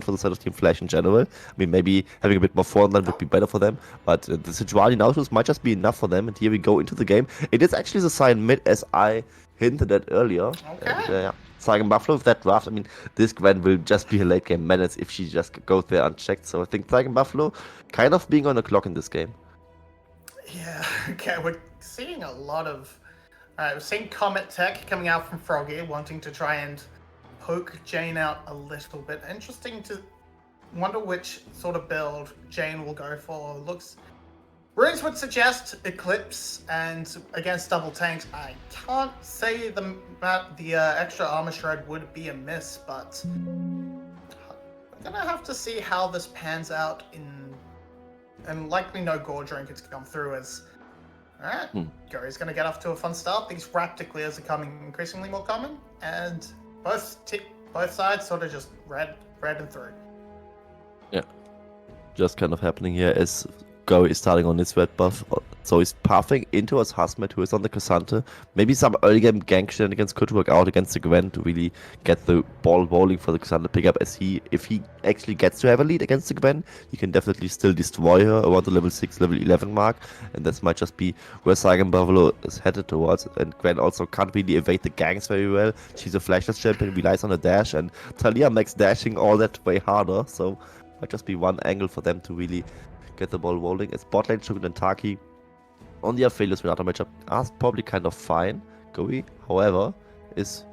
for the side of Team Flash in general. I mean, maybe having a bit more frontline would be better for them, but the Sejuani Nautilus might just be enough for them. And here we go into the game. It is actually the side mid, as I hinted at earlier. Okay. And, yeah. Saigon Buffalo with that draft. I mean, this Gwen will just be a late game menace if she just goes there unchecked. So I think Saigon Buffalo kind of being on the clock in this game. Yeah, okay, we're seeing a lot of... we're seeing Comet Tech coming out from Froggy, wanting to try and poke Jane out a little bit. Interesting to wonder which sort of build Jane will go for. Looks... Runes would suggest Eclipse, and against double tanks, I can't say the extra armor shred would be a miss, but I'm gonna have to see how this pans out and likely no gore drink to come through as... Alright, Gory's gonna get off to a fun start. These raptor clears are becoming increasingly more common, and both sides sort of just red and through. Yeah, just kind of happening here as Gory is starting on his red buff, so he's pathing into his Hazmat, who is on the Cassante. Maybe some early game gank shenanigans could work out against the Gwen to really get the ball rolling for the Cassante pickup, as if he actually gets to have a lead against the Gwen, he can definitely still destroy her around the level 6, level 11 mark, and this might just be where Saigon Buffalo is headed towards. And Gwen also can't really evade the ganks very well. She's a flashless champion, relies on a dash, and Talia makes dashing all that way harder, so might just be one angle for them to really get the ball rolling. As bot lane, Shogun and Taki on the Aphelios Renata matchup are probably kind of fine. Goey, however, is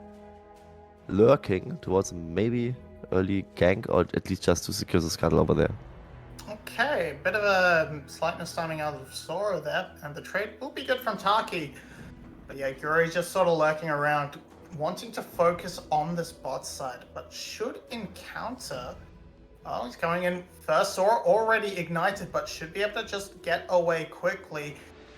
lurking towards maybe early gank, or at least just to secure the scuttle over there. Okay, bit of a slightness timing out of Sora there, and the trade will be good from Taki. But yeah, Gory's just sort of lurking around, wanting to focus on this bot side, but should encounter... Oh, he's going in first. Sora already ignited, but should be able to just get away quickly.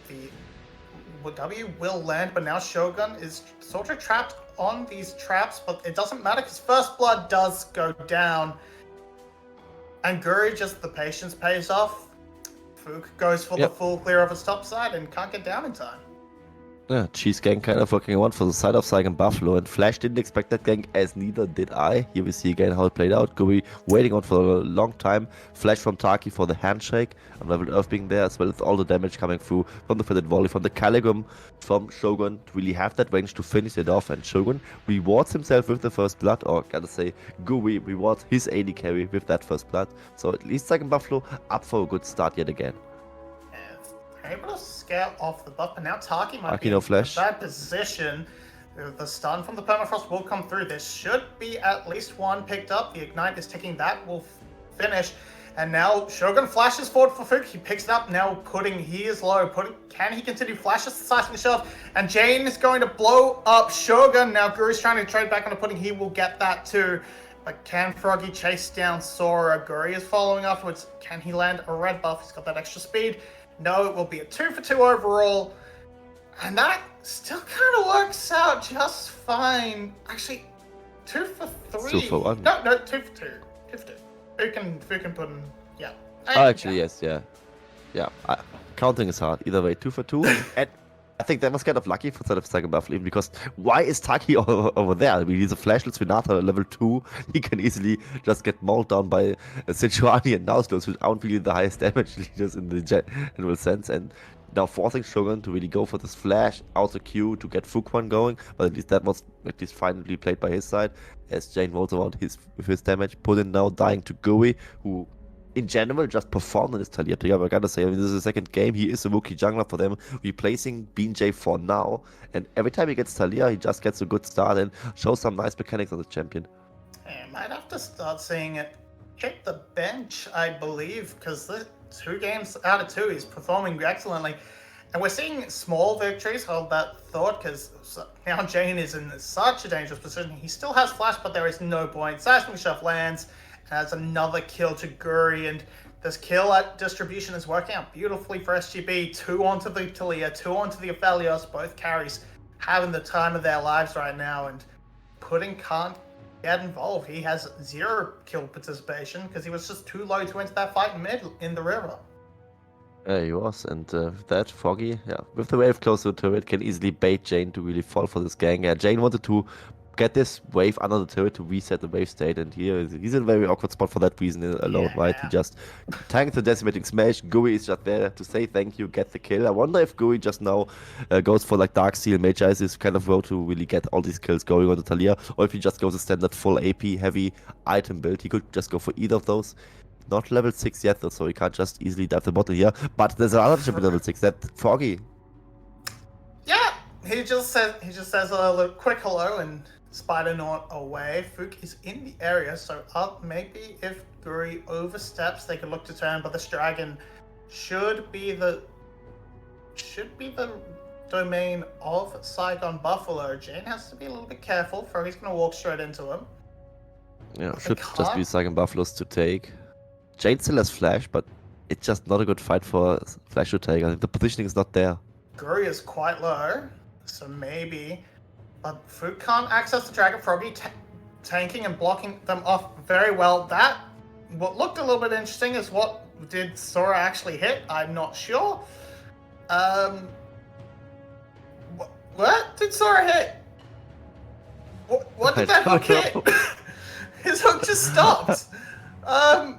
The W will land, but now Shogun is sort of trapped on these traps, but it doesn't matter because First Blood does go down. And Guri, just the patience pays off. Fook goes for the full clear of his top side and can't get down in time. Yeah, cheese gang kind of working on for the side of Saigon Buffalo, and Flash didn't expect that gang, as neither did I. Here we see again how it played out. Guri waiting on for a long time. Flash from Taki for the handshake, Unraveled Earth being there, as well as all the damage coming through from the fitted volley, from the Caligram, from Shogun to really have that range to finish it off. And Shogun rewards himself with the first blood, or gotta say, Guri rewards his AD carry with that first blood. So at least Saigon Buffalo up for a good start yet again. Able to scale off the buff, but now Taki might be in a bad position. The stun from the Permafrost will come through. There should be at least one picked up. The Ignite is ticking. That will finish. And now Shogun flashes forward for Fook. He picks it up. Now he is low. Can he continue? Flashes the Seismic Shelf. And Jane is going to blow up Shogun. Now Guru's trying to trade back on the pudding. He will get that too. But can Froggy chase down Sora? Guri is following afterwards. Can he land a red buff? He's got that extra speed. No, it will be a 2-for-2 overall, and that still kind of works out just fine. Actually, 2-for-3. 2-for-1. No, 2-for-2. 2-for-2. Who can put in? Yeah. Actually, yes, yeah. Counting is hard. Either way, 2-for-2. And I think that was kind of lucky for side of Saigon Buffalo, because why is Taki over there? I mean, he's a flashless Renata level 2. He can easily just get mauled down by Sejuani and Nautilus, which aren't really the highest damage leaders in the general sense. And now forcing Shogun to really go for this flash, auto Q to get Fuquan going. But at least that was finally played by his side, as Jane rolls around with his damage. Puddin now dying to Gui, who in general just performed in his Talia pickup. I gotta say, I mean, this is the second game. He is a rookie jungler for them, replacing BJ for now. And every time he gets Talia, he just gets a good start and shows some nice mechanics on the champion. I might have to start seeing it hit the bench, I believe, because the 2 games out of 2 he's performing excellently. And we're seeing small victories, hold that thought, because now Jane is in such a dangerous position. He still has flash, but there is no point. Seismic Shelf lands. Has another kill to Guri, and this kill at distribution is working out beautifully for SGB. 2 onto the Talia, 2 onto the Aphelios, both carries having the time of their lives right now, and Pudding can't get involved. He has 0 kill participation because he was just too low to enter that fight mid in the river. Yeah, he was, and that Froggy, with the wave closer to it, can easily bait Jane to really fall for this gang. Yeah, Jane wanted to get this wave under the turret to reset the wave state, and he's in a very awkward spot for that reason alone, right? He Yeah. just tanks the decimating smash. Gui is just there to say thank you, get the kill. I wonder if Gui just now goes for like Dark Steel, Mage Eyes, this kind of road to really get all these kills going on the Talia, or if he just goes a standard full AP heavy item build. He could just go for either of those. Not level 6 yet though, so he can't just easily dive the bottle here. But there's another champion level 6, that Froggy. Yeah, he just says a little quick hello and Spider Knot away. Fook is in the area, so up maybe if Guri oversteps, they could look to turn, but this dragon should be the domain of Saigon Buffalo. Jane has to be a little bit careful. Froggy's gonna walk straight into him. Yeah, should just be Saigon Buffaloes to take. Jane still has Flash, but it's just not a good fight for Flash to take. I think the positioning is not there. Guri is quite low, so maybe. But Fook can't access the Dragon. Froggy tanking and blocking them off very well. That, what looked a little bit interesting is what did Sora actually hit? I'm not sure. What did Sora hit? What did that hook hit? His hook just stopped. I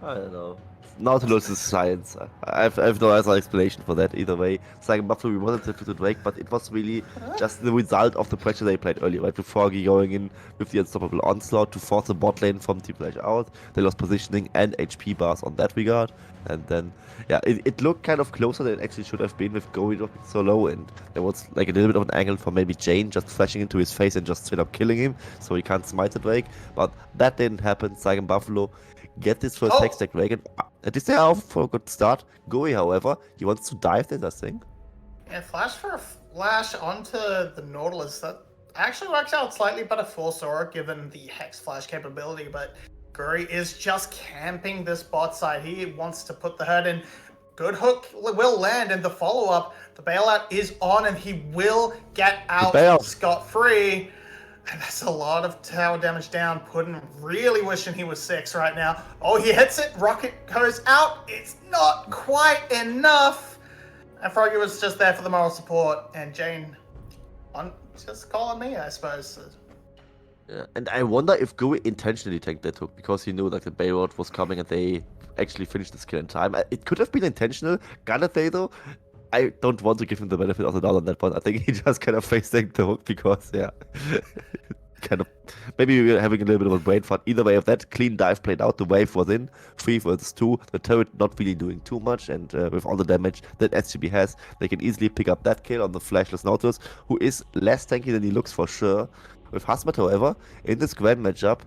don't know. Nautilus is science. I have no other explanation for that either way. Saigon Buffalo, we wanted to Drake, but it was really just the result of the pressure they played earlier, right? With Froggy going in with the unstoppable onslaught to force the bot lane from Team Flash out. They lost positioning and HP bars on that regard. And then, yeah, it looked kind of closer than it actually should have been with Goey dropping so low. And there was like a little bit of an angle for maybe Jane just flashing into his face and just straight up killing him so he can't smite the Drake. But that didn't happen. Saigon Buffalo get this first tech stack Drake. And this they are off for a good start. Goey, however, he wants to dive this, I think. Yeah, flash for a flash onto the Nautilus. That actually works out slightly better for Sora given the Hex Flash capability, but Guri is just camping this bot side. He wants to put the hurt in. Good hook will land, and the follow-up, the bailout is on, and he will get out scot-free. And that's a lot of tower damage down. Puddin really wishing he was 6 right now. Oh, he hits it. Rocket goes out. It's not quite enough. And Froggy was just there for the moral support. And Jane, just calling me, I suppose. Yeah, and I wonder if Gui intentionally tanked that hook because he knew like the bailout was coming and they actually finished the skill in time. It could have been intentional. Gonna say though, I don't want to give him the benefit of the doubt on that one. I think he just kind of face tanked the hook because, yeah, kind of maybe we were having a little bit of a brain fart. Either way, if that clean dive played out, the wave was in 3 versus 2. The turret not really doing too much, and with all the damage that SGB has, they can easily pick up that kill on the flashless Nautilus, who is less tanky than he looks for sure. With Hazmat, however, in this grand matchup,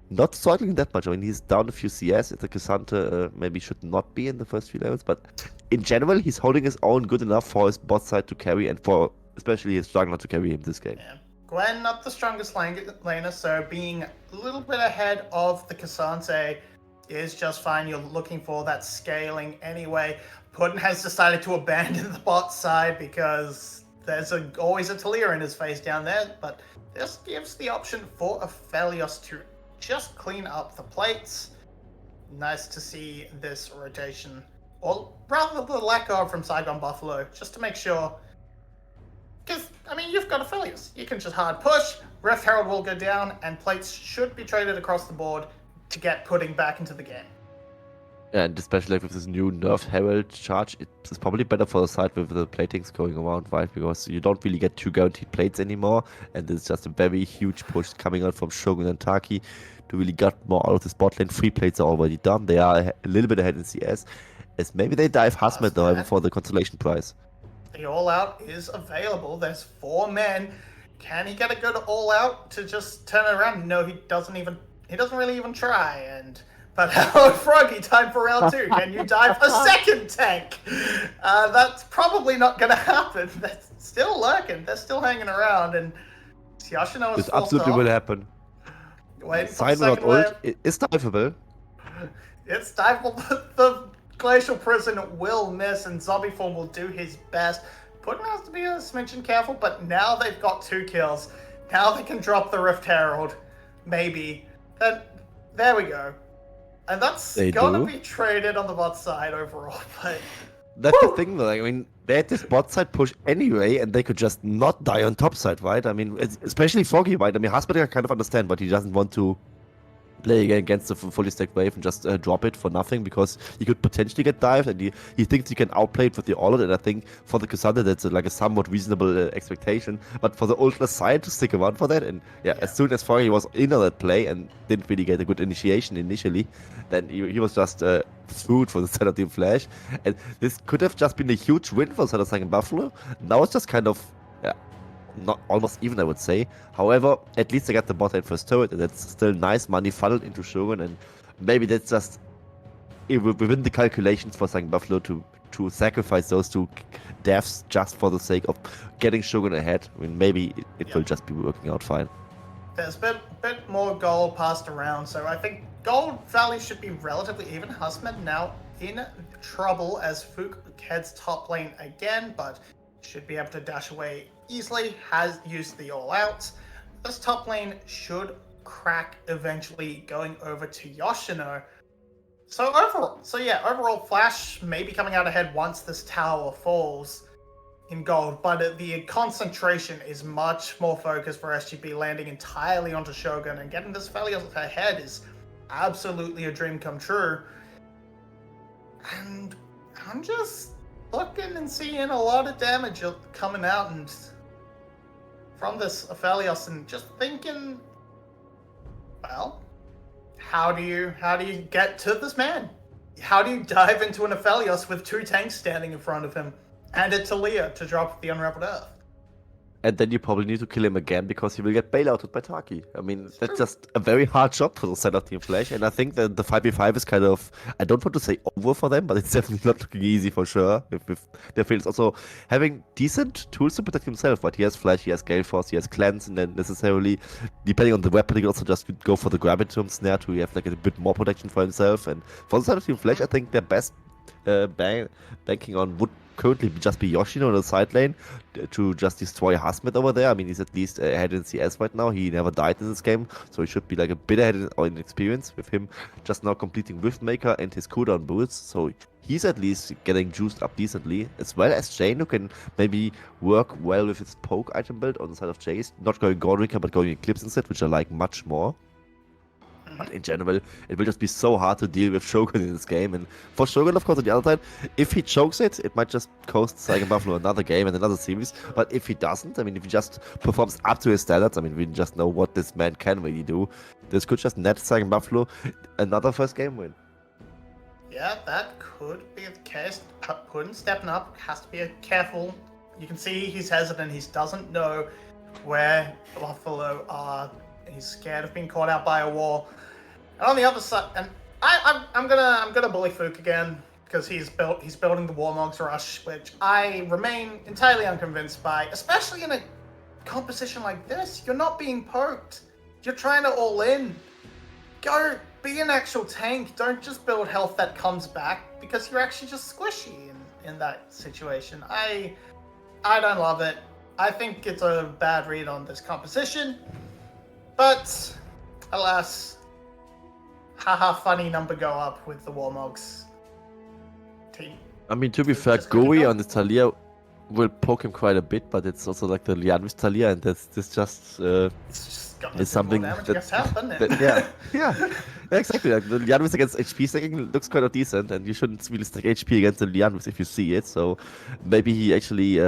not struggling that much. I mean, he's down a few CS. The Cassante maybe should not be in the first few levels, but in general, he's holding his own good enough for his bot side to carry, and for especially his jungler to carry him this game. Yeah. Gwen, not the strongest laner, so being a little bit ahead of the Cassante is just fine. You're looking for that scaling anyway. Puddin has decided to abandon the bot side because there's always a Talia in his face down there, but this gives the option for Aphelios to just clean up the plates. Nice to see this rotation, or rather the lack of from Saigon Buffalo, just to make sure. Because, I mean, you've got Aphelios. You can just hard push, Rift Herald will go down, and plates should be traded across the board to get Pudding back into the game. And especially with this new nerfed Herald charge, it's probably better for the side with the platings going around, right? Because you don't really get 2 guaranteed plates anymore, and it's just a very huge push coming out from Shogun and Taki to really get more out of this bot lane. 3 plates are already done. They are a little bit ahead in CS, as maybe they dive Hazmat though for the consolation prize. The all-out is available. There's 4 men. Can he get a good all-out to just turn it around? No, he doesn't really even try. But hello, Froggy, time for round 2. Can you dive a second tank? That's probably not going to happen. They're still lurking. They're still hanging around. And Yashino is This absolutely will happen. Wait for the Sign without second wave. ult, it's diveable. It's diveable. The Glacial Prison will miss, and Zombie Form will do his best. Puddin has to be a smidgen careful, but now they've got 2 kills. Now they can drop the Rift Herald. Maybe. There we go. And that's gonna be traded on the bot side overall, but... That's the thing though, I mean, they had this bot side push anyway, and they could just not die on top side, right? I mean, especially Foggy, right? I mean, Husband I kind of understand, but he doesn't want to play against the fully stacked wave and just drop it for nothing because he could potentially get dived, and he thinks he can outplay it with the Orlet, and I think for the Cassandra that's like a somewhat reasonable expectation, but for the Ultra side to stick around for that, and as soon as Foggy was in on that play and didn't really get a good initiation initially, then he was just food for the Center Team Flash, and this could have just been a huge win for Center Second Buffalo. Now it's just kind of not almost even, I would say. However, at least they got the bot lane first turret, and that's still nice money funneled into Shogun, and maybe that's just within the calculations for Saigon Buffalo to sacrifice those two deaths just for the sake of getting Shogun ahead. I mean, maybe it will just be working out fine. There's a bit more gold passed around, so I think Gold Valley should be relatively even. Husband now in trouble as Fook heads top lane again, but should be able to dash away easily, has used the all-outs. This top lane should crack eventually, going over to Yoshino. So overall Flash may be coming out ahead once this tower falls in gold, but the concentration is much more focused for SGB, landing entirely onto Shogun, and getting this Felios ahead is absolutely a dream come true. And I'm just looking and seeing a lot of damage coming out and from this Aphelios, and just thinking, well, how do you get to this man? How do you dive into an Aphelios with two tanks standing in front of him and a Talia to drop the Unraveled Earth? And then you probably need to kill him again because he will get bailouted by Taki. I mean, that's just a very hard job for the Center Team Flash. And I think that the 5v5 is kind of, I don't want to say over for them, but it's definitely not looking easy for sure. With their fields also having decent tools to protect himself. But he has Flash, he has Gale Force, he has Cleanse, and then necessarily, depending on the weapon, he can also just go for the Gravitum Snare to have like a bit more protection for himself. And for the Center Team Flash, I think their best banking on would currently just be Yoshino in the side lane to just destroy Hasmet over there. I mean, he's at least ahead in CS right now. He never died in this game, so he should be like a bit ahead in experience, with him just now completing Riftmaker and his cooldown boosts. So he's at least getting juiced up decently, as well as Jane, who can maybe work well with his poke item build on the side of Chase. Not going Godrica, but going Eclipse instead, which I like much more. But in general, it will just be so hard to deal with Shogun in this game. And for Shogun, of course, on the other side, if he chokes it, it might just cost Saigon Buffalo another game and another series. But if he doesn't, I mean, if he just performs up to his standards, I mean, we just know what this man can really do. This could just net Saigon Buffalo another first game win. Yeah, that could be the case. Puddin stepping up, has to be careful. You can see he's hesitant. He doesn't know where Buffalo are. He's scared of being caught out by a wall. And on the other side, and I'm gonna bully Fook again because he's building the Warmogs Rush, which I remain entirely unconvinced by, especially in a composition like this. You're not being poked. You're trying to all in. Go be an actual tank. Don't just build health that comes back, because you're actually just squishy in that situation. I don't love it. I think it's a bad read on this composition. But alas, haha, funny number go up with the Warmogs team. I mean, to be fair, Gui on the Talia will poke him quite a bit, but it's also like the Lian with Talia, and this just is something that happen, isn't it? yeah, exactly. Like the Lian against HP stacking looks quite decent, and you shouldn't really stack HP against the Lian if you see it. So maybe he actually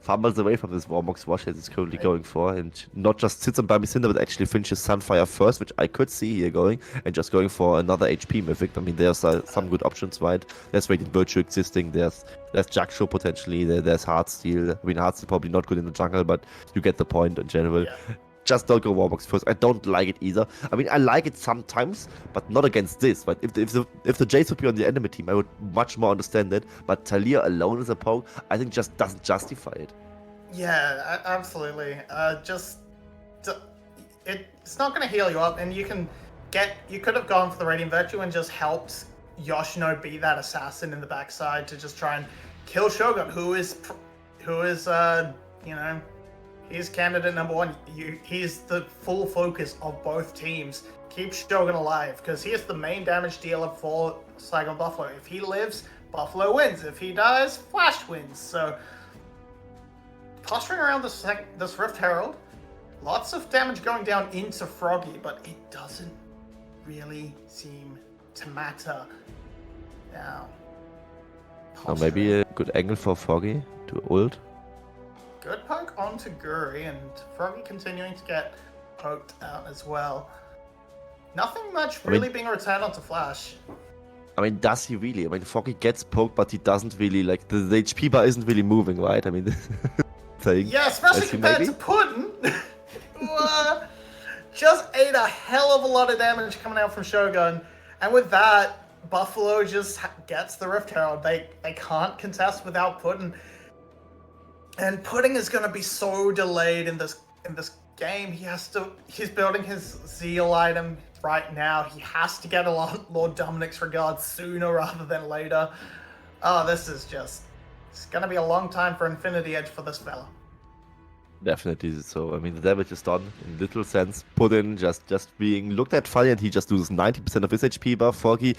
fumbles away from this Warmogs Wash as he's currently going for, and not just sits on Bami Cinder, but actually finishes Sunfire first, which I could see here going, and just going for another HP Mythic. I mean, there's some good options, right? There's Radiant Virtue existing, there's Jackshow potentially, there's Heartsteel. I mean, Heartsteel probably not good in the jungle, but you get the point in general. Yeah. Just don't go Warmogs first. I don't like it either. I mean, I like it sometimes, but not against this. But if the Jace would be on the enemy team, I would much more understand it. But Talia alone as a poke, I think just doesn't justify it. Yeah, absolutely. It's not going to heal you up, and you could have gone for the Radiant Virtue and just helped Yoshino be that assassin in the backside to just try and kill Shogun, who is he's candidate number one. He's the full focus of both teams. Keep Shogun alive, because he is the main damage dealer for Saigon Buffalo. If he lives, Buffalo wins. If he dies, Flash wins. So, posturing around this Rift Herald, lots of damage going down into Froggy, but it doesn't really seem to matter now. Or maybe a good angle for Froggy to ult. Good poke onto Guri, and Froggy continuing to get poked out as well. Nothing much really being returned onto Flash. I mean, does he really? I mean, Froggy gets poked, but he doesn't really, like, the HP bar isn't really moving, right? I mean, thing. Yeah, especially compared to Puddin, who just ate a hell of a lot of damage coming out from Shogun. And with that, Buffalo just gets the Rift Herald. They can't contest without Puddin. And Pudding is going to be so delayed in this game. He's building his Zeal item right now. He has to get a Lord Dominic's regard sooner rather than later. Oh, it's going to be a long time for Infinity Edge for this fella. Definitely. So, I mean, the damage is done in literal sense. Puddin just being looked at funny, and he just loses 90% of his HP bar. Froggy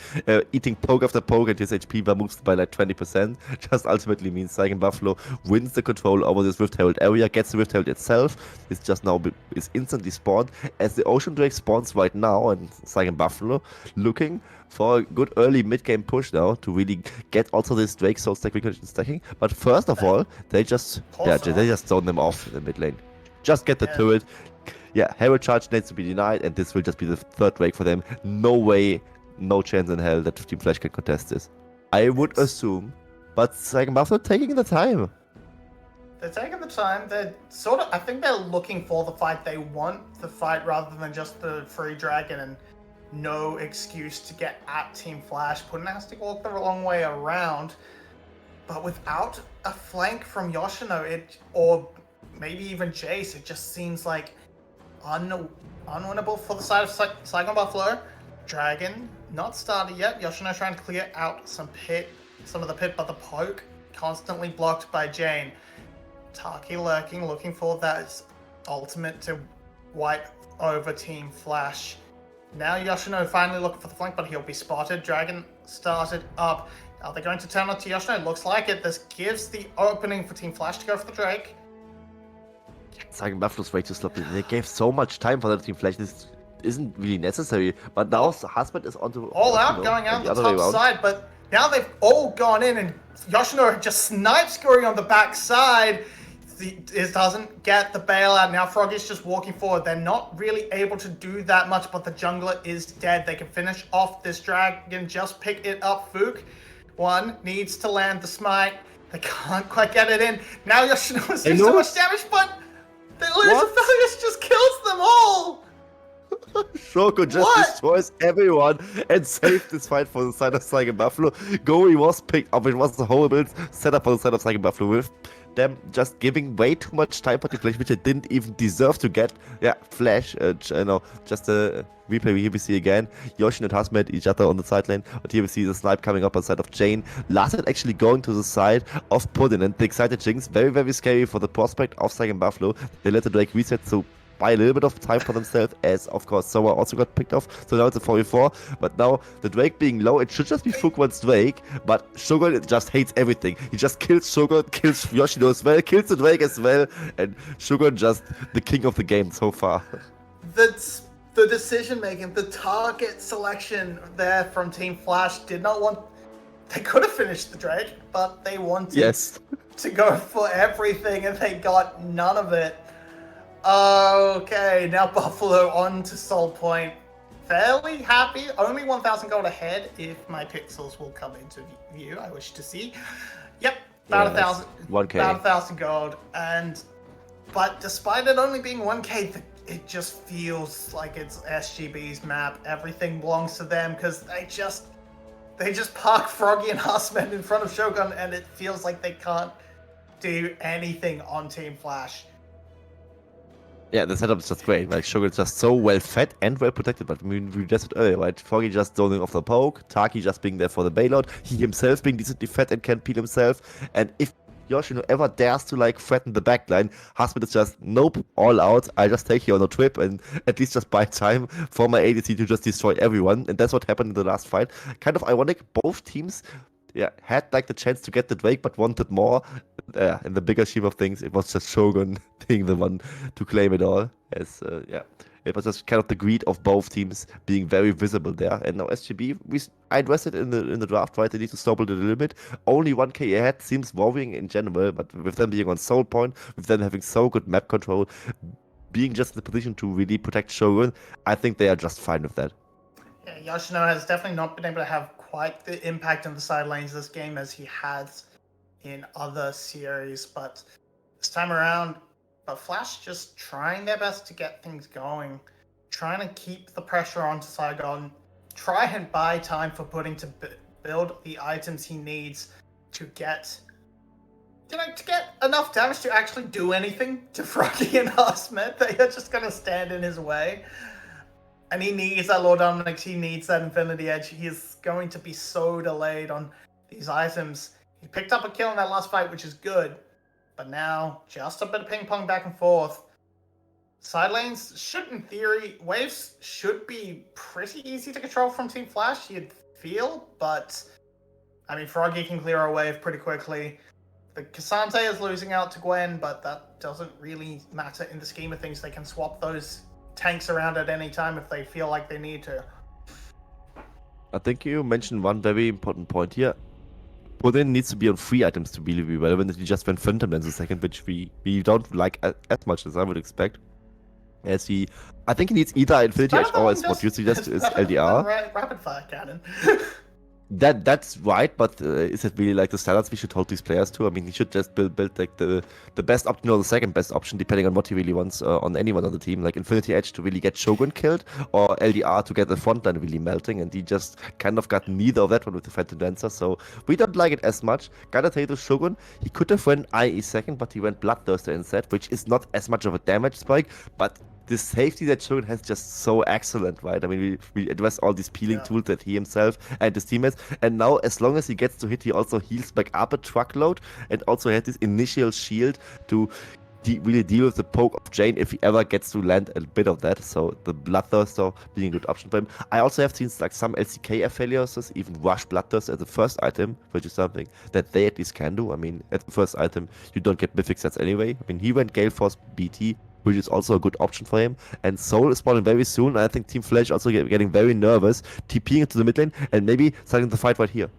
eating poke after poke, and his HP bar moves by like 20%. Just ultimately means Saigon Buffalo wins the control over this Rift Herald area, gets the Rift Herald itself. It's just now is instantly spawned as the Ocean Drake spawns right now, and Saigon Buffalo looking for a good early mid-game push now to really get also this Drake soul stack recognition stacking. But first of all, they just zone them off in the mid lane. Just get the turret. Yeah, Herald charge needs to be denied, and this will just be the third Drake for them. No way, no chance in hell that Team Flash can contest this. I would assume, but Saigon Buffalo taking the time. They're taking the time. I think they're looking for the fight they want, the fight rather than just the free dragon and no excuse to get at Team Flash. Puddin has to walk the long way around, but without a flank from Yoshino, or maybe even Jace, it just seems like unwinnable for the side of Saigon Buffalo. Dragon not started yet. Yoshino trying to clear out some of the pit, but the poke constantly blocked by Jane. Taki lurking, looking for that ultimate to wipe over Team Flash. Now Yoshino finally looking for the flank, but he'll be spotted. Dragon started up. Are they going to turn on to Yoshino? Looks like it. This gives the opening for Team Flash to go for the Drake. Saigon Buffalo's way too sloppy. They gave so much time for that Team Flash. This isn't really necessary. But now husband is onto all out, going out the top side. But now they've all gone in, and Yoshino just snipes Guri on the back side. It doesn't get the bailout. Now Froggy's just walking forward. They're not really able to do that much, but the jungler is dead. They can finish off this dragon, just pick it up. Fook needs to land the smite. They can't quite get it in. Now Yoshino is doing so much damage, but the Illusion Failures just kills them all. Shoko just destroys everyone and saved this fight for the side of Saigon Buffalo. Gori was picked up. It was the whole build set up for the side of Saigon Buffalo with them just giving way too much time for the Flash, which they didn't even deserve to get. Yeah, Flash, just a replay here we see again. Yoshin and Has met each other on the side lane, but here we see the snipe coming up on the side of Jane. Lasted actually going to the side of Puddin, and the excited Jinx, very, very scary for the prospect of Saigon Buffalo. They let the Drake reset, so buy a little bit of time for themselves, as of course Soma also got picked off, so now it's a 4v4, but now the Drake being low, it should just be Fuquan's Drake, but Shogun just hates everything. He just kills Shogun, kills Yoshino as well, kills the Drake as well, and Shogun just the king of the game so far. That's the decision making, the target selection there from Team Flash did not want. They could have finished the Drake, but they wanted to go for everything, and they got none of it. Okay, now Buffalo on to Soul Point. Fairly happy. Only 1,000 gold ahead if my pixels will come into view. I wish to see. Yep, about 1,000. 1K. About 1,000 gold. But despite it only being 1K, it just feels like it's SGB's map. Everything belongs to them because they just park Froggy and Husman in front of Shogun, and it feels like they can't do anything on Team Flash. Yeah, the setup is just great. Like, Shogun is just so well fed and well protected. But I mean, we just said earlier, right? Froggy just zoning off the poke, Taki just being there for the bailout, he himself being decently fed and can peel himself. And if Yoshino ever dares to like threaten the backline, Husband is just nope, all out. I just take you on a trip and at least just buy time for my ADC to just destroy everyone. And that's what happened in the last fight. Kind of ironic. Both teams had like the chance to get the Drake, but wanted more. In the bigger scheme of things, it was just Shogun being the one to claim it all. It was just kind of the greed of both teams being very visible there. And now SGB, I addressed it in the draft, right? They need to stop it a little bit. Only 1k ahead seems worrying in general, but with them being on Soul Point, with them having so good map control, being just in the position to really protect Shogun, I think they are just fine with that. Yeah, Yoshino has definitely not been able to have quite the impact on the side lanes this game as he has in other series, but this time around, Flash just trying their best to get things going, trying to keep the pressure onto Saigon, try and buy time for Pudding to build the items he needs to get enough damage to actually do anything to Froggy and Harsmet. They are just going to stand in his way. And he needs that Lord Dominix, he needs that Infinity Edge. He is going to be so delayed on these items. He picked up a kill in that last fight, which is good. But now, just a bit of ping pong back and forth. Side lanes should, in theory, waves should be pretty easy to control from Team Flash, you'd feel. But, I mean, Froggy can clear a wave pretty quickly. The Cassante is losing out to Gwen, but that doesn't really matter in the scheme of things. They can swap those tanks around at any time if they feel like they need to. I think you mentioned one very important point here. Puddin needs to be on 3 items to really be relevant. He just went Phantom Lens a second, which we don't like as much as I would expect. I think he needs either Infinity Edge or, as what you suggest, is LDR. Rapid fire cannon. That's right, but is it really like the standards we should hold these players to? I mean, he should just build like the best option or the second best option, depending on what he really wants on anyone on the team. Like Infinity Edge to really get Shogun killed, or LDR to get the frontline really melting, and he just kind of got neither of that one with the Phantom Dancer, so we don't like it as much. Gotta tell you, to Shogun, he could have went IE second, but he went Bloodthirster instead, which is not as much of a damage spike, but the safety that Shogun has just so excellent, right? I mean, we address all these peeling tools that he himself and his teammates, and now as long as he gets to hit, he also heals back up a truckload, and also has this initial shield to really deal with the poke of Jane if he ever gets to land a bit of that. So the Bloodthirster being a good option for him. I also have seen like some LCK affiliates even rush Bloodthirster as the first item, which is something that they at least can do. I mean, at the first item, you don't get mythic sets anyway. I mean, he went Gale Force BT, which is also a good option for him. And Soul is spawning very soon. And I think Team Flash also getting very nervous, TPing into the mid lane, and maybe starting the fight right here.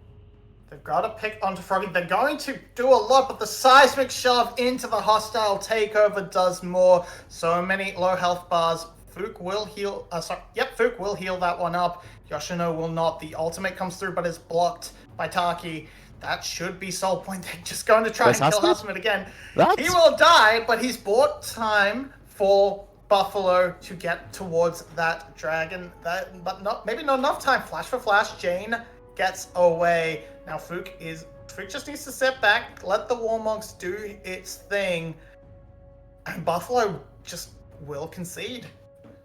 They've got to pick onto Froggy. They're going to do a lot, but the seismic shove into the hostile takeover does more. So many low health bars. Fook will heal. Fook will heal that one up. Yoshino will not. The ultimate comes through, but is blocked by Taki. That should be Soul Point. They're just going to try and kill Husman again. He will die, but he's bought time for Buffalo to get towards that dragon. Maybe not enough time. Flash for Flash. Jane gets away. Now Fook just needs to step back, let the Warmonks do its thing, and Buffalo just will concede.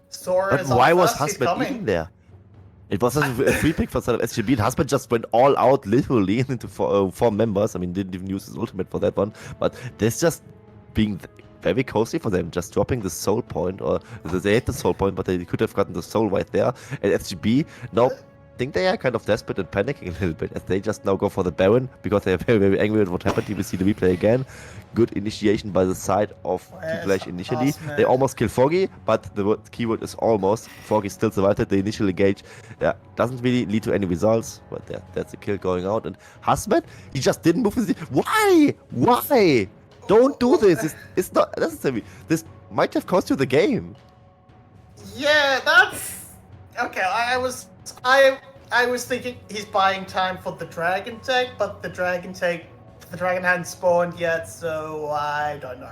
Sora is why on was first, Husband even there? It was a free pick for side of SGB. Husband just went all out, literally, into 4 members. I mean, didn't even use his ultimate for that one. But this just being very cozy for them, just dropping the soul point, or they had the soul point, but they could have gotten the soul right there. And SGB, now, I think they are kind of desperate and panicking a little bit as they just now go for the Baron because they are very, very angry at what happened. You will see the replay again. Good initiation by the side of Team Flash initially. They almost kill Foggy, but the keyword is almost. Foggy still survived it. The initial engage doesn't really lead to any results, but that's a kill going out. And Hasmet, he just didn't move his... Why? Why? Don't do this. It's not necessary. This might have cost you the game. Yeah, that's... Okay, I was thinking he's buying time for the dragon take, but the dragon hadn't spawned yet, so I don't know.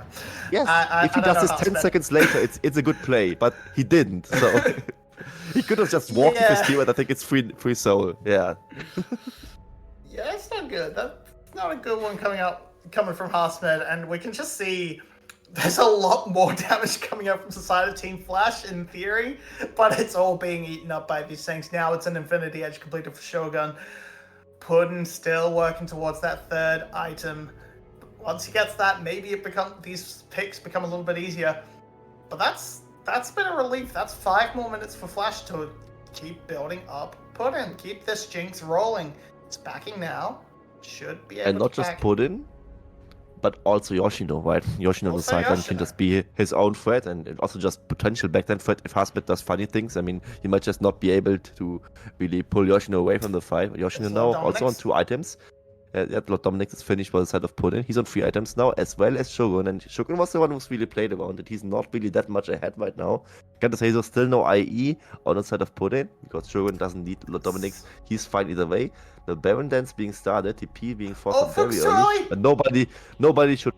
Yes, if he does this 10 seconds later, it's a good play, but he didn't, so he could have just walked with his team, and I think it's free soul. Yeah. Yeah, it's not good. That's not a good one coming from Harsmed, and we can just see there's a lot more damage coming up from the side of Team Flash in theory, but it's all being eaten up by these things. Now it's an Infinity Edge completed for Shogun. Puddin still working towards that third item. Once he gets that, maybe these picks become a little bit easier. But that's been a relief. That's 5 more minutes for Flash to keep building up Puddin. Keep this Jinx rolling. It's backing now. should be able And not to just back. Puddin, but also Yoshino, right? Yoshino on the Also sideline Yoshino. can just be his own threat and also just potential backline threat if Hasmet does funny things. I mean, he might just not be able to really pull Yoshino away from the fight. Yoshino There's now Lord also on Dominic's. 2 items. Lord Dominic is finished by the side of Puddin. He's on 3 items now, as well as Shogun. And Shogun was the one who's really played around it. He's not really that much ahead right now. Gotta say, there's still no IE on the side of Puddin, because Shogun doesn't need Lord Dominic's. He's fine either way. The Baron dance being started, TP being forced Oh, up very Fook's too early. early! But nobody should.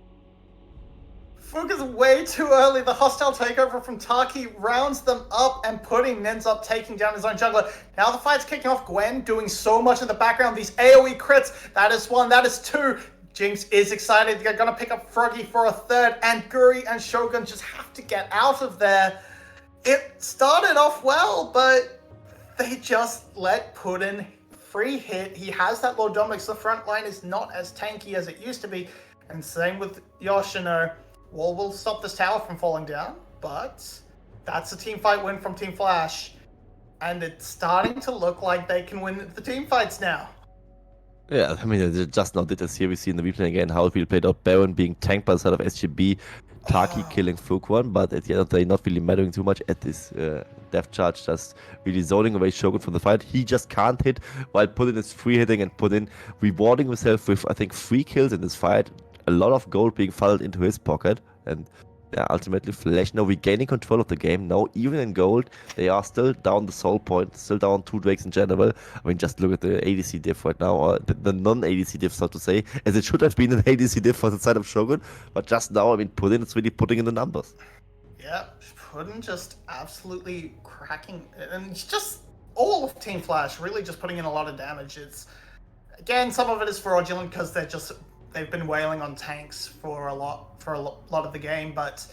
Fook is way too early. The hostile takeover from Taki rounds them up, and Pudding ends up taking down his own jungler. Now the fight's kicking off. Gwen doing so much in the background. These AoE crits. That is 1, that is 2. Jinx is excited. They're going to pick up Froggy for a 3rd, and Guri and Shogun just have to get out of there. It started off well, but they just let Puddin free hit. He has that Lord Dominic's. The front line is not as tanky as it used to be. And same with Yoshino. Wall will stop this tower from falling down, but that's a team fight win from Team Flash. And it's starting to look like they can win the team fights now. Yeah, I mean, they just now did this here. We see in the replay again how it really played out. Baron being tanked by the side of SGB, Taki killing Fuquan, but at the end of the day, not really mattering too much at this death charge, just really zoning away Shogun from the fight. He just can't hit, while Puddin is free hitting, and Puddin rewarding himself with, I think, 3 kills in this fight. A lot of gold being funneled into his pocket, and yeah, ultimately Flash now regaining control of the game. Now, even in gold, they are still down the soul point, still down 2 drakes in general. I mean, just look at the ADC diff right now, or the non-ADC diff, so to say, as it should have been an ADC diff for the side of Shogun, but just now, I mean, Puddin is really putting in the numbers. Yeah, Puddin just absolutely cracking, and it's just all of Team Flash really just putting in a lot of damage. It's, again, some of it is fraudulent because they've been wailing on tanks for a lot of the game, but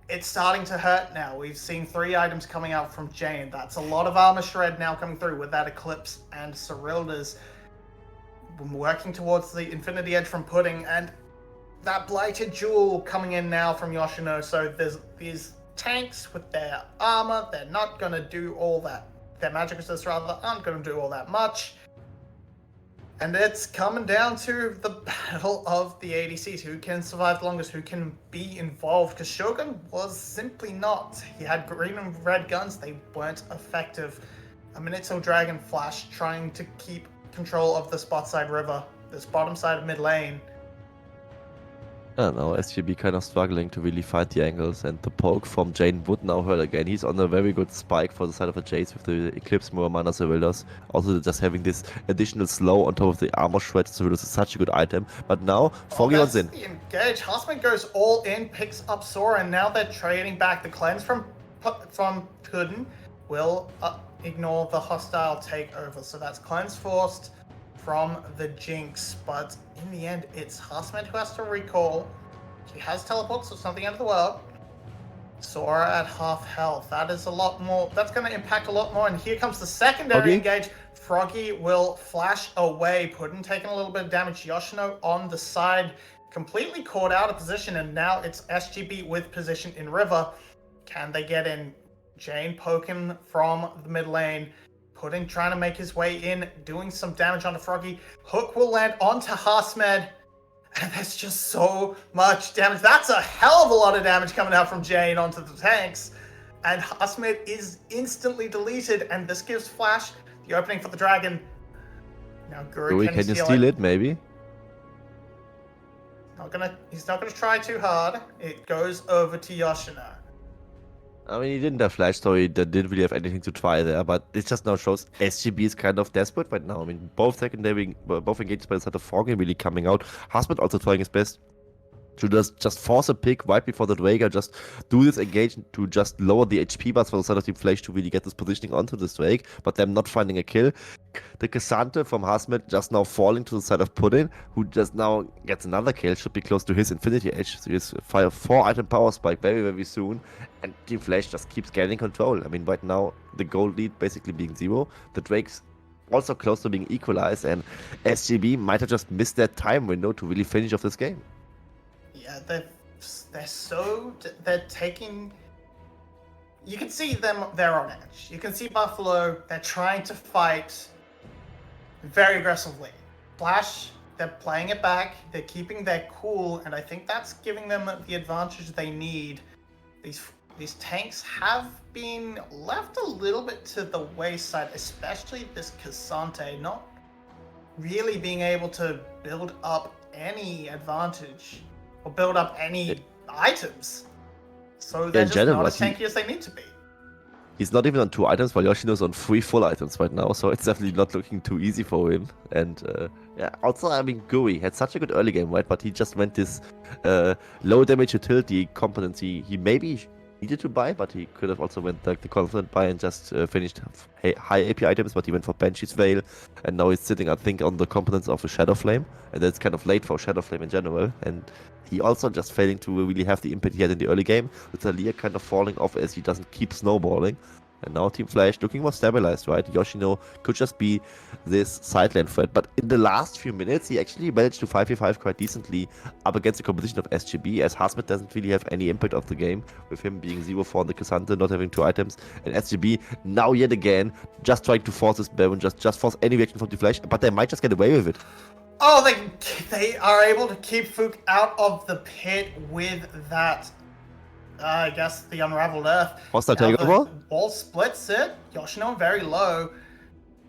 it's starting to hurt now. We've seen 3 items coming out from Jane. That's a lot of armor shred now coming through with that Eclipse, and Cyrilda's working towards the Infinity Edge from Pudding, and that Blighted Jewel coming in now from Yoshino. So there's these tanks with their armor. They're not going to do all that. Their magic resistors rather aren't going to do all that much. And it's coming down to the battle of the ADCs. Who can survive the longest? Who can be involved? Because Shogun was simply not. He had green and red guns. They weren't effective. A Minito Dragon Flash trying to keep control of the spot side river. This bottom side of mid lane. I don't know, SGB kind of struggling to really find the angles, and the poke from Jane would now hurt again. He's on a very good spike for the side of a Jace with the Eclipse, more mana Cyrildas. Also just having this additional slow on top of the armor shred, Cyrildas is such a good item. But now, Foggy runs in. Engage. Husband goes all in, picks up Sora, and now they're trading back. The cleanse from Puddin will ignore the hostile takeover. So that's cleanse forced from the Jinx, but in the end, it's Hasmet who has to recall. She has teleport, so it's not the end of the world. Sora at half health. That is a lot more. That's going to impact a lot more. And here comes the secondary engage. Froggy will flash away. Puddin taking a little bit of damage. Yoshino on the side, completely caught out of position, and now it's SGB with position in river. Can they get in? Jane poking from the mid lane. Puddin trying to make his way in, doing some damage onto Froggy. Hook will land onto Hasmed, and there's just so much damage. That's a hell of a lot of damage coming out from Jane onto the tanks. And Hasmed is instantly deleted, and this gives Flash the opening for the dragon. Now Guri can you steal it, maybe? He's not gonna try too hard. It goes over to Yoshino. I mean, he didn't have flash, so he didn't really have anything to try there, but it just now shows SGB is kind of desperate right now. I mean, both engaged by the side of Foggy really coming out. Husband also trying his best to just force a pick right before the Draker, just do this engage to just lower the HP bars for the side of Team Flash to really get this positioning onto this Drake, but them not finding a kill. The Cassante from Hasmet just now falling to the side of Puddin, who just now gets another kill, should be close to his Infinity Edge, so he's fire 4-item power spike very, very soon, and Team Flash just keeps gaining control. I mean, right now, the gold lead basically being 0, the Drake's also close to being equalized, and SGB might have just missed that time window to really finish off this game. Yeah, they're taking. You can see them. They're on edge. You can see Buffalo. They're trying to fight very aggressively. Flash they're playing it back. They're keeping their cool, and I think that's giving them the advantage they need. These tanks have been left a little bit to the wayside, especially this Cassante, not really being able to build up any advantage or build up any items. So they're in just general, not as tanky as they need to be. He's not even on 2 items, while Yoshino's on 3 full items right now, so it's definitely not looking too easy for him. And yeah, also, I mean, Gui had such a good early game, right? But he just went this low damage utility competency he maybe needed to buy, but he could have also went like the confident buy and just finished high AP items, but he went for Banshee's Veil, and now he's sitting, I think, on the competence of a Shadow Flame, and that's kind of late for Shadow Flame in general. And he also just failing to really have the impact he had in the early game, with Talia kind of falling off as he doesn't keep snowballing. And now Team Flash looking more stabilized, right? Yoshino could just be this sideline threat. But in the last few minutes, he actually managed to 5v5 quite decently up against the composition of SGB, as Hasmet doesn't really have any impact of the game, with him being 0-4 on the Cassante, not having 2 items. And SGB now yet again just trying to force this Baron, just force any reaction from the Flash, but they might just get away with it. Oh, they are able to keep Fook out of the pit with that. I guess the Unraveled Earth. Hostile takeover? Ball splits it. Yoshino very low.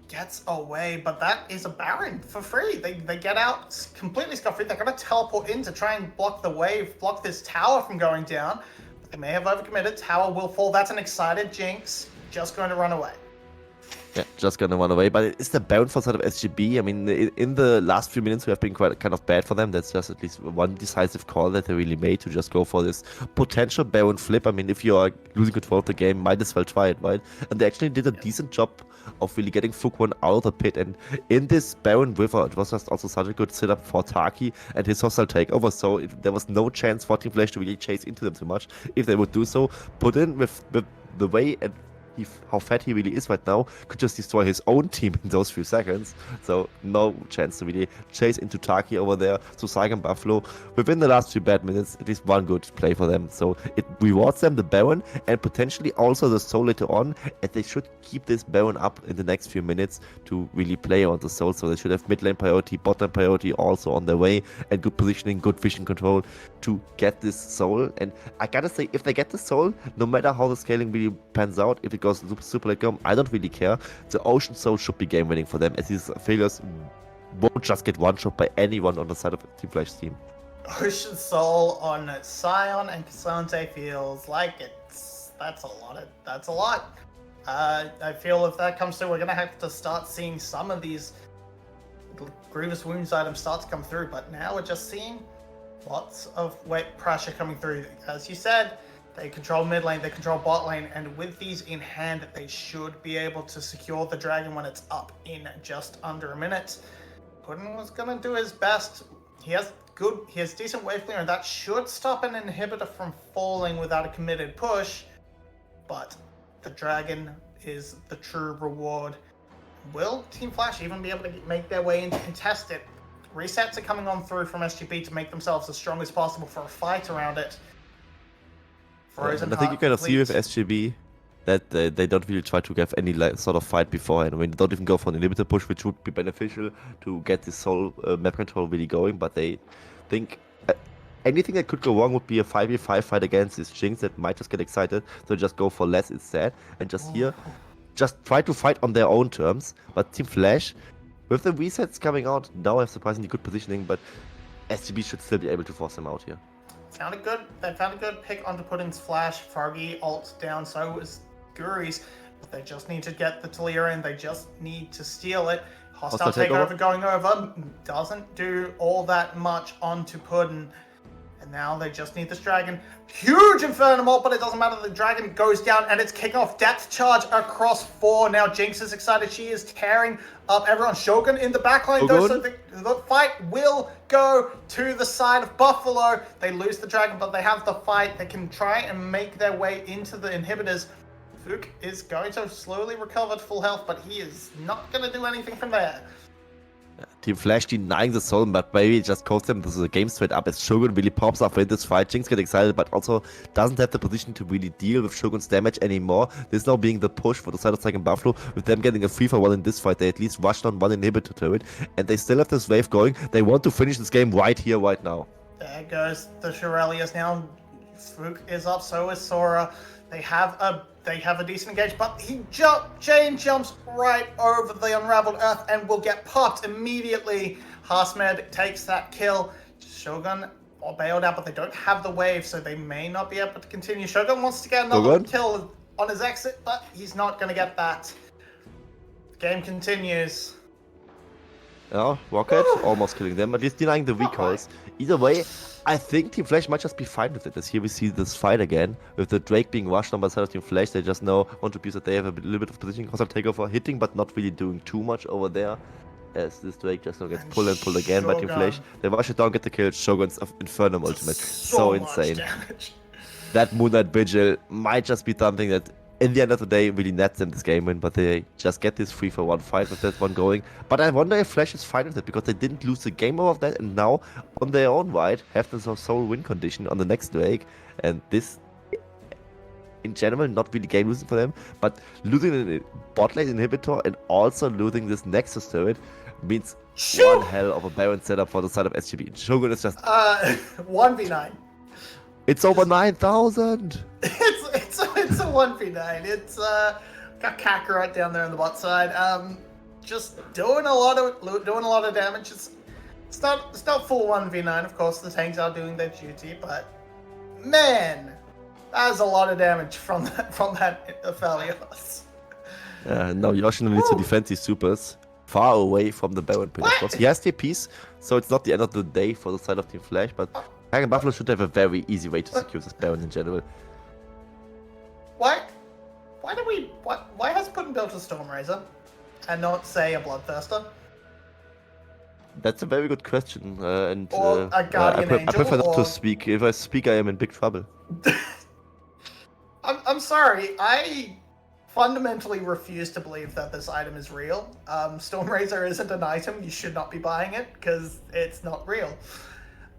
Gets away, but that is a Baron for free. They get out completely scot-free. They're going to teleport in to try and block the wave, block this tower from going down. But they may have overcommitted. Tower will fall. That's an excited Jinx. Just going to run away. Yeah, just gonna run away. But it's the bound for side of SGB. I mean, in the last few minutes, we have been quite kind of bad for them. That's just at least one decisive call that they really made to just go for this potential Baron flip. I mean, if you are losing control of the game, might as well try it, right? And they actually did a decent job of really getting Fook1 out of the pit. And in this Baron River, it was just also such a good setup for Taki and his hostile takeover. So there was no chance for Team Flash to really chase into them too much. If they would do so, put in with the way and how fat he really is right now, could just destroy his own team in those few seconds. So no chance to really chase into Taki over there. So Saigon Buffalo, within the last few bad minutes, at least one good play for them. So it rewards them the Baron and potentially also the Soul later on, and they should keep this Baron up in the next few minutes to really play on the Soul. So they should have mid lane priority, bot lane priority also on their way, and good positioning, good vision control to get this Soul. And I gotta say, if they get the Soul, no matter how the scaling really pans out, if it goes super late game, I don't really care. The Ocean Soul should be game winning for them, as these failures won't just get one shot by anyone on the side of Team Flash's team. Ocean Soul on Scion and Cassante feels like that's a lot. I feel if that comes through, we're gonna have to start seeing some of these grievous wounds items start to come through. But now we're just seeing lots of weight pressure coming through. As you said, they control mid lane, they control bot lane, and with these in hand, they should be able to secure the dragon when it's up in just under a minute. Puddin was gonna do his best. He has decent wave clear, and that should stop an inhibitor from falling without a committed push. But the dragon is the true reward. Will Team Flash even be able to make their way in to contest it? Resets are coming on through from SGB to make themselves as strong as possible for a fight around it. And I think you kind of see with SGB that they don't really try to have any sort of fight beforehand. I mean, they don't even go for an inhibitor push, which would be beneficial to get this Soul map control really going, but they think anything that could go wrong would be a 5v5 fight against this Jinx that might just get excited, so just go for less instead, and just just try to fight on their own terms. But Team Flash, with the resets coming out, now have surprisingly good positioning, but SGB should still be able to force them out here. Sounded good. They found a good pick onto Puddin's flash. Froggy ult down, so was Guri's. But they just need to get the Talia in. They just need to steal it. Hostile takeover going over. Doesn't do all that much onto Puddin. And now they just need this dragon. Huge Inferno ult, but it doesn't matter. The dragon goes down, and it's kicking off depth charge across 4. Now Jinx is excited. She is tearing up everyone. Shogun in the backline, though, so the fight will go to the side of Buffalo. They lose the dragon, but they have the fight. They can try and make their way into the inhibitors. Fook is going to slowly recover to full health, but he is not going to do anything from there. Team Flash denying the soul, but maybe it just costs them the game straight up as Shogun really pops up in this fight. Jinx get excited, but also doesn't have the position to really deal with Shogun's damage anymore. This now being the push for the side of Saigon Buffalo, with them getting a 3-for-1 in this fight. They at least rushed on one inhibitor to it, and they still have this wave going. They want to finish this game right here, right now. There goes the Shirelius now. Fook is up, so is Sora. They have a decent engage, but Jane jumps right over the unraveled earth and will get popped immediately. Hasmed takes that kill. Shogun are bailed out, but they don't have the wave, so they may not be able to continue. Shogun wants to get another kill on his exit, but he's not going to get that. The game continues. Yeah, Rocket almost killing them, at least denying the recoils. Either way, I think Team Flash might just be fine with it, as here we see this fight again, with the Drake being rushed on by the side of Team Flash. They just know, want to abuse that they have a little bit of positioning, constant takeover, hitting, but not really doing too much over there. As this Drake just now gets pulled and pulled again by Team Flash. They rush it down, get the kill. Shogun's Infernum ultimate. So insane. That Moonlight Vigil might just be something that, in the end of the day, really nets them this game win, but they just get this 3-for-1 fight with that one going. But I wonder if Flash is fine with it, because they didn't lose the game over of that, and now, on their own right, have this sole win condition on the next Drake. And this, in general, not really game losing for them, but losing the bot lane inhibitor and also losing this Nexus turret means one hell of a Baron setup for the side of SGB. Shogun is just 1v9. It's over 9,000. It's a 1v9. It's got Kakarot down there on the bot side. Just doing a lot of damage. It's not full 1v9. Of course, the tanks are doing their duty, but man, that's a lot of damage from that Aphelios. Now Yoshino needs to defend his supers far away from the Baron pit. Of course, he has TPs, so it's not the end of the day for the side of Team Flash, but Saigon Buffalo should have a very easy way to secure this Baron in general. Why has Putin built a Stormraiser and not, say, a Bloodthirster? That's a very good question, and or a Guardian Angel, I prefer not to speak. If I speak, I am in big trouble. I'm sorry, I fundamentally refuse to believe that this item is real. Stormraiser isn't an item, you should not be buying it, because it's not real.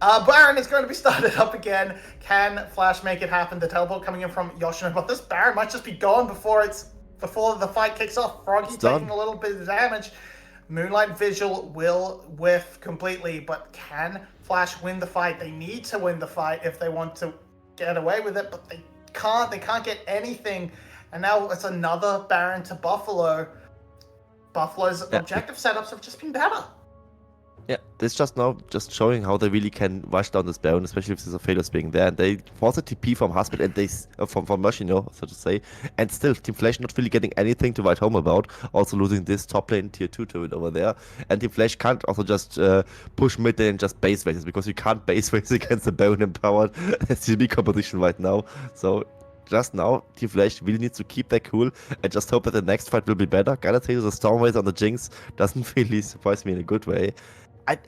Baron is going to be started up again. Can Flash make it happen? The teleport coming in from Yoshino, but this Baron might just be gone before the fight kicks off. Froggy taking a little bit of damage. Moonlight Vigil will whiff completely, but can Flash win the fight? They need to win the fight if they want to get away with it, but they can't. They can't get anything. And now it's another Baron to Buffalo. Buffalo's objective setups have just been better. Yeah, this just showing how they really can rush down this Baron, especially with the failures being there. And they force a TP from Husband and they from Yoshino, so to say. And still, Team Flash not really getting anything to write home about. Also losing this top lane tier 2 to it over there. And Team Flash can't also just push mid lane and just base races, because you can't base race against the Baron empowered SCB composition right now. So just now, Team Flash really needs to keep that cool and just hope that the next fight will be better. Gotta tell you, the Stormraiser on the Jinx doesn't really surprise me in a good way.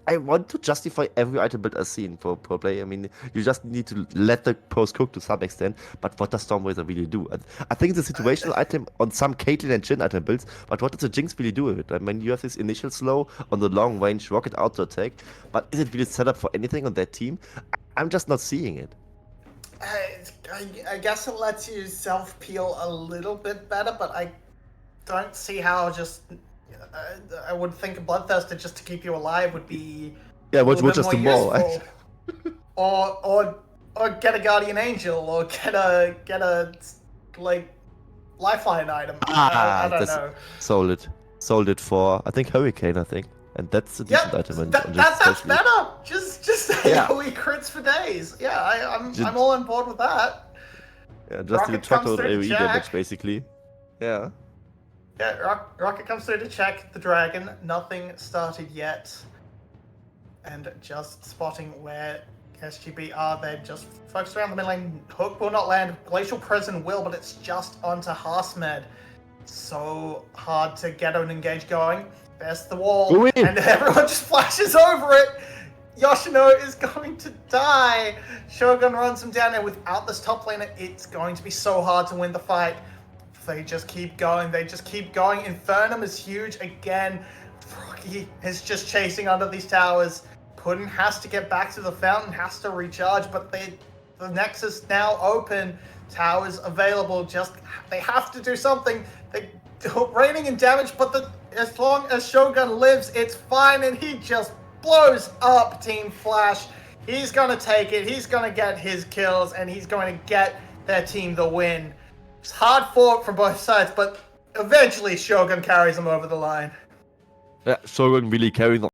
I want to justify every item build I've seen for pro play. I mean, you just need to let the pros cook to some extent, but what does Stormraiser really do? I think it's a situational item on some Caitlyn and Jhin item builds, but what does the Jinx really do with it? I mean, you have this initial slow on the long range rocket auto attack, but is it really set up for anything on that team? I'm just not seeing it. I guess it lets you self-peel a little bit better, but I don't see how just... I would think a Bloodthirster just to keep you alive would be which just more or get a Guardian Angel or get a like lifeline item. I don't know. Sold it for I think Hurricane, and that's a decent item. That's better. Just say we crits for days. Yeah, I'm all on board with that. Yeah, just to track out AoE damage basically. Yeah. Yeah, Rocket comes through to check the dragon. Nothing started yet. And just spotting where SGB are. They're just focused around the mid lane. Hook will not land. Glacial Prison will, but it's just onto Hasmed. So hard to get an engage going. There's the wall. And everyone just flashes over it. Yoshino is going to die. Shogun runs him down, and without this top laner, it's going to be so hard to win the fight. They just keep going. Infernum is huge again. Froggy is just chasing under these towers. Puddin has to get back to the fountain, has to recharge, but the Nexus now open. Towers available, they have to do something. They're raining in damage, but as long as Shogun lives, it's fine, and he just blows up Team Flash. He's gonna take it, he's gonna get his kills, and he's going to get their team the win. It's hard fought from both sides, but eventually Shogun carries him over the line. Yeah, Shogun really carrying